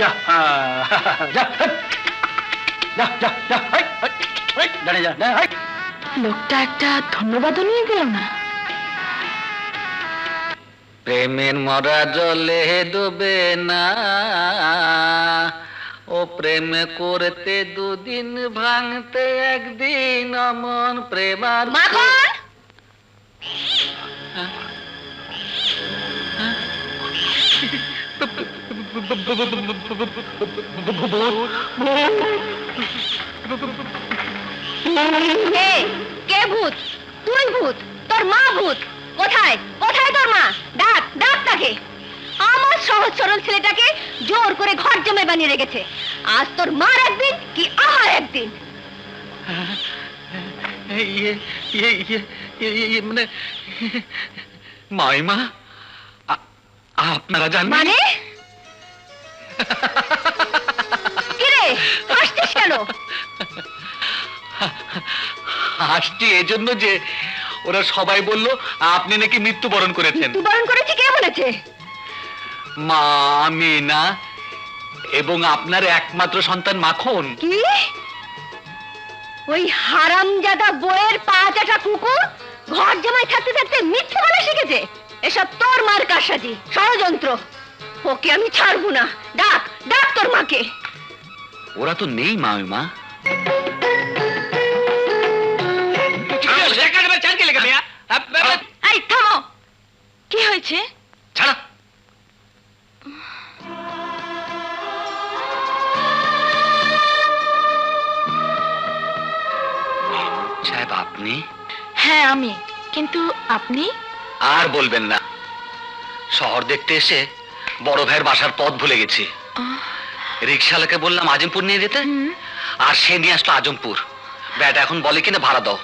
যা যা যা যা যা দাঁড়িয়ে যা। লোকটা একটা ধন্যবাদও নিয়ে গেল না। প্রেমের মরা জলে ডুবে না, ও প্রেম করতে দুদিন ভাঙতে একদিন অমন প্রেমার কে ভূত? তুই ভূত? তোর মা ভূত? কোথায় কোথায় তোর মা? ডাক ডাক তাকে। আমার সহজ সরল ছেলেটাকে জোর করে ঘর জমে বানিয়ে রেখেছে। আজ তোর মার একদিন কি আমার একদিন। মানে মাইমা আপনারা জানেন মানে কিরে হাসছিস কেন? হাসছি এজন্য যে ওরা সবাই বলল আপনি নাকি মৃত্যুবরণ করেছেন। মৃত্যুবরণ করেছি কে বলেছে? মা মিনা এবং আপনার একমাত্র সন্তান মাখন। কি? ওই হারামজাদা বইয়ের পা চাটা কুকুর ঘর জামাই থাকতে থাকতে মিথ্যে বলা শিখেছে। এসব তোর মার কারসাজি, ষড়যন্ত্র। ওকে আমি ছাড়বো না। ডাক ডাক তোর মাকে। ওরা তো নেই মামিমা। এই থামো। কি হয়েছে? ছাড়া সাহেব আপনি? হ্যাঁ আমি। কিন্তু আপনি? আর বলবেন না, শহর দেখতে এসে বড় ভাইয়ের বাসার পথ ভুলে গেছি। রিক্সাওয়ালাকে বললাম আজিমপুর নিয়ে যেতে, আর সে নিয়ে আসলো আজমপুর। ব্যাটা এখন বলে কিনা ভাড়া দাও।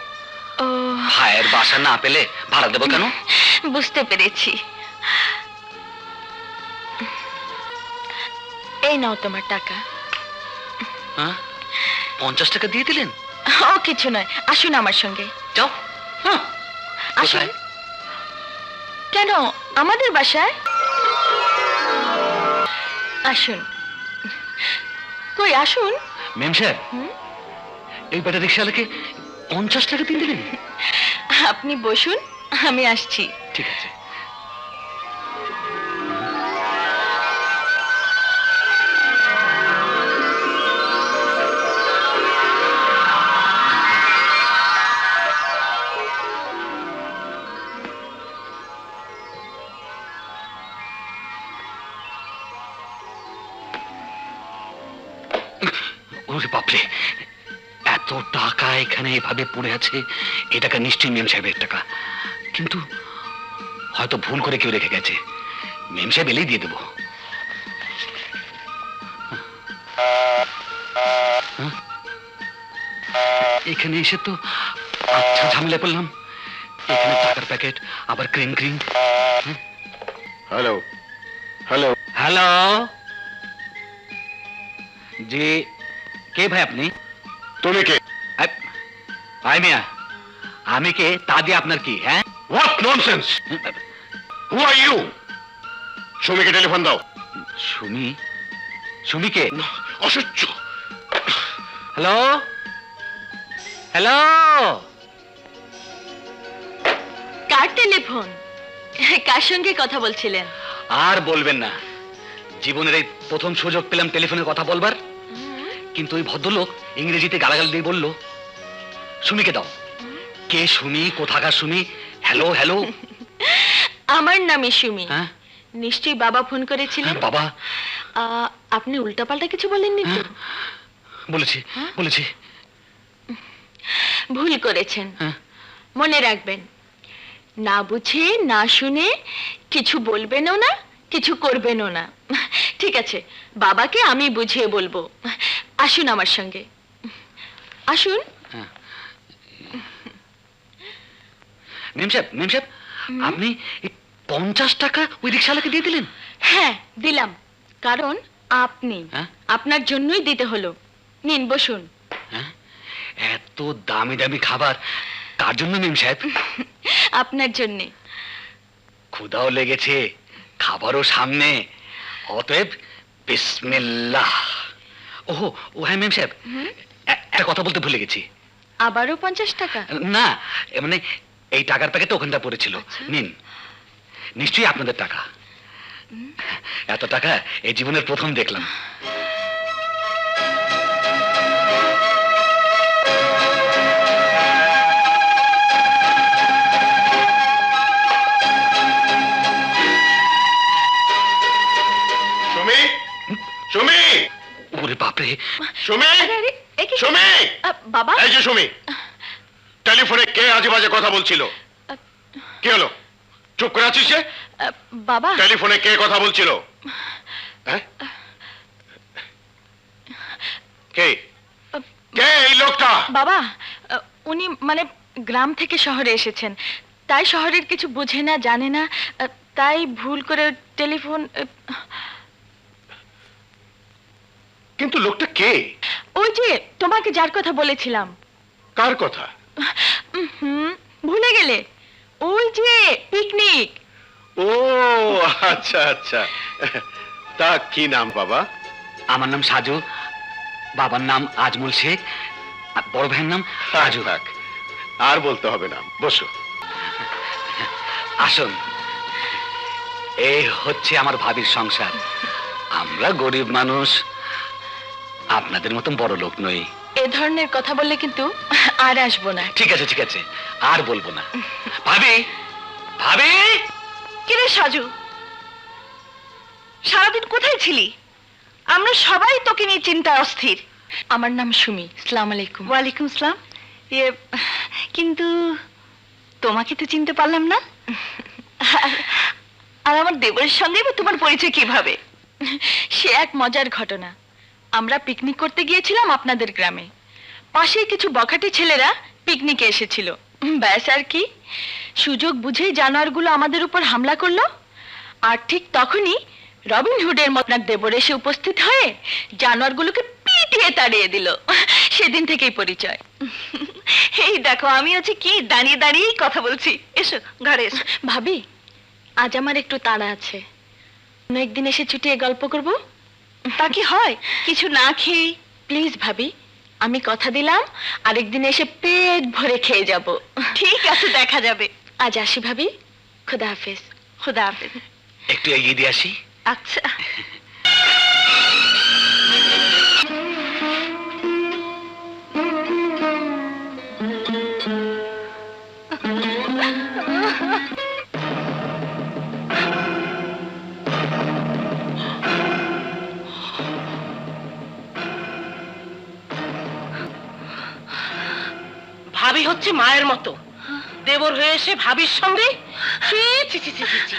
ভাইয়ের বাসা না পেলে ভাড়া দেবো কেন? বুঝতে পেরেছি। এই নাও তোমার টাকা। 50 টাকা দিয়ে দিলেন? ও কিছু নয়, আসুন আমার সঙ্গে। যাও। আসুন। কেন আমাদের বাসায়? আসুন। কই আসুন। মেম সাহেব, এই বেটা রিক্সাওয়ালাকে 50 টাকা দিয়ে দিলেন? আপনি বসুন, আমি আসছি। ঠিক আছে। ওরে বাপরে, এত টাকা এখানে এভাবে পড়ে আছে। এই টাকা নিশ্চয়ই মেম সাহেবের টাকা, কিন্তু হয়তো ভুল করে কেউ রেখে গেছে। মেম সাহেব এলেই দিয়ে দেবো। এখানে এসে তো আচ্ছা ঝামেলা পড়লাম। এখানে টাকার প্যাকেট, আবার ক্রিং ক্রিং। হ্যালো হ্যালো হ্যালো, জি কে ভাই আপনি? তুমি কে? ভাই মিয়া, আমি কে তা দিয়ে আপনার কি? হ্যাঁ, what nonsense! Who are you? সুমিকে টেলিফোন দাও। সুমি? সুমি কে? অসহ্য! হ্যালো হ্যালো, কার টেলিফোন? কার সঙ্গে কথা বলছিলেন? আর বলবেন না, জীবনের এই প্রথম সুযোগ পেলাম টেলিফোনে কথা বলবার। কিন্তু ওই ভদ্রলোক ইংরেজিতে গালাগাল দিয়ে বলল সুমিকে দাও। কে সুমি? কোথাকার সুমি? Hello hello. আমার নামই সুমি। হ্যাঁ, নিশ্চয়ই বাবা ফোন করেছিলেন। বাবা? আপনি উল্টাপাল্টা কিছু বলেননি তো? বলেছি বলেছি। ভুল করেছেন। হ্যাঁ। মনে রাখবেন, না বুঝে না শুনে কিছু বলবেনও না, কিছু করবেনও না। ঠিক আছে, বাবাকে আমি বুঝিয়ে বলবো। আসুন আমার সঙ্গে, আসুন। মেম সাহেব, মেম সাহেব, আপনি 50 টাকা ওই রিক্সাওয়ালাকে দিয়ে দিলেন? হ্যাঁ দিলাম, কারণ আপনি, আপনার জন্যই দিতে হলো। নিন বসুন। এত দামি দামি খাবার কার জন্য মেম সাহেব? আপনার জন্য। ক্ষুধাও লেগেছে, খাবারও সামনে, অতএব বিসমিল্লাহ। ওহো, ও হ্যাঁ মেম সাহেব, একটা কথা বলতে ভুলে গেছি। আবারও 50 টাকা? না, মানে এই টাকার প্যাকেটটা ওখানটা পড়েছিল। নিন, নিশ্চয়ই আপনাদের টাকা। এত টাকা এই জীবনের প্রথম দেখলাম। সুমি, সুমি, ওরে বাপরে! সুমি, আরে, আরে, এ কি? সুমি, বাবা, এই যে সুমি, টেলিফোনে কে আজে বাজে কথা বলছিল? কি হলো, চুপ করে আছিস যে? বাবা, টেলিফোনে কে কথা বলছিল? হ্যাঁ? কে কে এই লোকটা? বাবা, উনি মানে গ্রাম থেকে শহরে এসেছেন, তাই শহরের কিছু বোঝে না, জানে না, তাই ভুল করে টেলিফোন। কিন্তু লোকটা কে? ওই যে তোমাকে যার কথা বলেছিলাম। কার কথা? হুম, ভুলে গেলে? ওই যে পিকনিক। ও আচ্ছা আচ্ছা, তা কি নাম বাবা? আমার নাম সাজু, বাবার নাম আজমল শেখ, আর বড় ভাইয়ের নাম রাজু। থাক, আর বলতে হবে না, বসো। আসুন, এই হচ্ছে আমার ভাবির সংসার। আমরা গরিব মানুষ, আপনাদের মতন বড় লোক নই। এ ধরনের কথা বললে কিন্তু আর আসবো না। ঠিক আছে ঠিক আছে, আর বলবো না। ভাবি, ভাবি! কিরে সাজু, সারাদিন কোথায় ছিলি? আমরা সবাই তোকে নিয়ে চিন্তায় অস্থির। আমার নাম সুমি। আসসালামু আলাইকুম। ওয়ালাইকুম আসসালাম। কিন্তু তোমাকে তো চিনতে পারলাম না। আর আমার দেবরের সঙ্গে তোমার পরিচয় কিভাবে? সে এক মজার ঘটনা। আমরা পিকনিক করতে গিয়েছিলাম আপনাদের গ্রামে। পাশেই কিছু বখাটে ছেলেরা পিকনিকে এসেছিল। ব্যাস আর কি, সুযোগ বুঝেই জানোয়ারগুলো আমাদের উপর হামলা করলো। আর ঠিক তখনই রবিন হুডের মতন দেবর এসে উপস্থিত হয়ে জানোয়ারগুলোকে পিটিয়ে তাড়িয়ে দিল। সেদিন থেকেই পরিচয়। এই দেখো, আমি হচ্ছে কি দাঁড়িয়ে দাঁড়িয়েই কথা বলছি। এসো ঘরে এসো। ভাবি, আজ আমার একটু তাড়া আছে, অন্য একদিন এসে ছুটিয়ে গল্প করব। তা কি হয়, কিছু না খেয়ে? প্লিজ ভাবি, আমি কথা দিলাম আরেকদিন এসে পেট ভরে খেয়ে যাব। ঠিক আছে, দেখা যাবে। আজ আসি ভাবি, খুদা হাফেজ। খুদা হাফেজ। একটু এগিয়ে দিয়ে আসি। আচ্ছা। ভাবি হচ্ছে মায়ের মতো, দেবর হয়ে এসে ভাবির সঙ্গে। ছি ছি ছি ছি ছি ছি।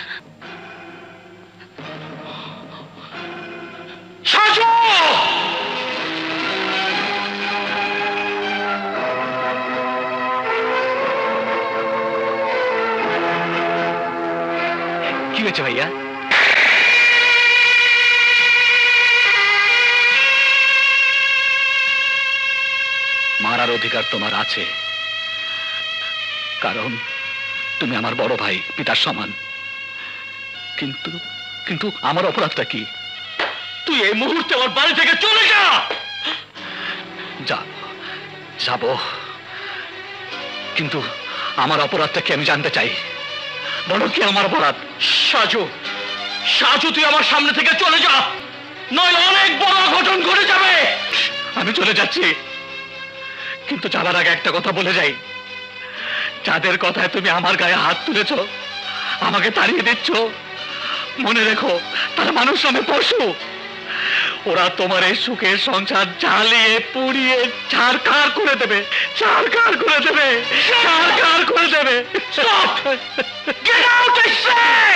সাজু! কি হয়েছে ভাইয়া? মারার অধিকার তোমার আছে, কারণ তুমি আমার বড় ভাই, পিতার সমান। কিন্তু কিন্তু আমার অপরাধটা কি? তুই এই মুহূর্তে আমার বাড়ি থেকে চলে যা! যাব, কিন্তু আমার অপরাধটা কি আমি জানতে চাই। বলো কি আমার অপরাধ? সাজু, সাজু, তুই আমার সামনে থেকে চলে যা, নইলে অনেক বড় অঘটন ঘটে যাবে। আমি চলে যাচ্ছি, কিন্তু যাবার আগে একটা কথা বলে যাই। যাদের কথায় তুমি আমার গায়ে হাত তুলেছ, আমাকে তাড়িয়ে দিচ্ছ, মনে রেখো তারা মানুষ নামে পশু। ওরা তোমার এই সুখের সংসার জ্বালিয়ে পুড়িয়ে ছারখার করে দেবে, ছারখার করে দেবে, ছারখার করে দেবে। Get out, I say!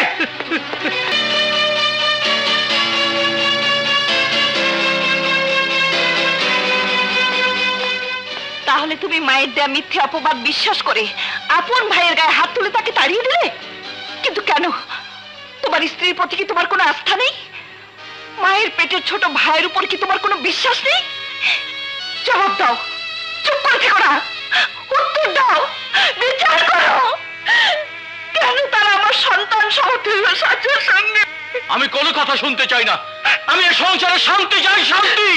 তাহলে তুমি মায়ের দেয়া মিথ্যে অপবাদ বিশ্বাস করে আপন ভাইয়ের গায়ে হাত তুলে তাকে তাড়িয়ে দিলে? কিন্তু কেন? তোমার স্ত্রীর প্রতি কি তোমার কোনো আস্থা নেই? মায়ের পেটের ছোট ভাইয়ের উপর কি তোমার কোনো বিশ্বাস নেই? জবাব দাও, চুপ করে থেকো না, উত্তর দাও, বিচার করো। কেন তারা আমার সন্তান সমতুল্য সাজুর সঙ্গে? আমি কোনো কথা শুনতে চাই না। আমি এই সংসারে শান্তি চাই, শান্তি।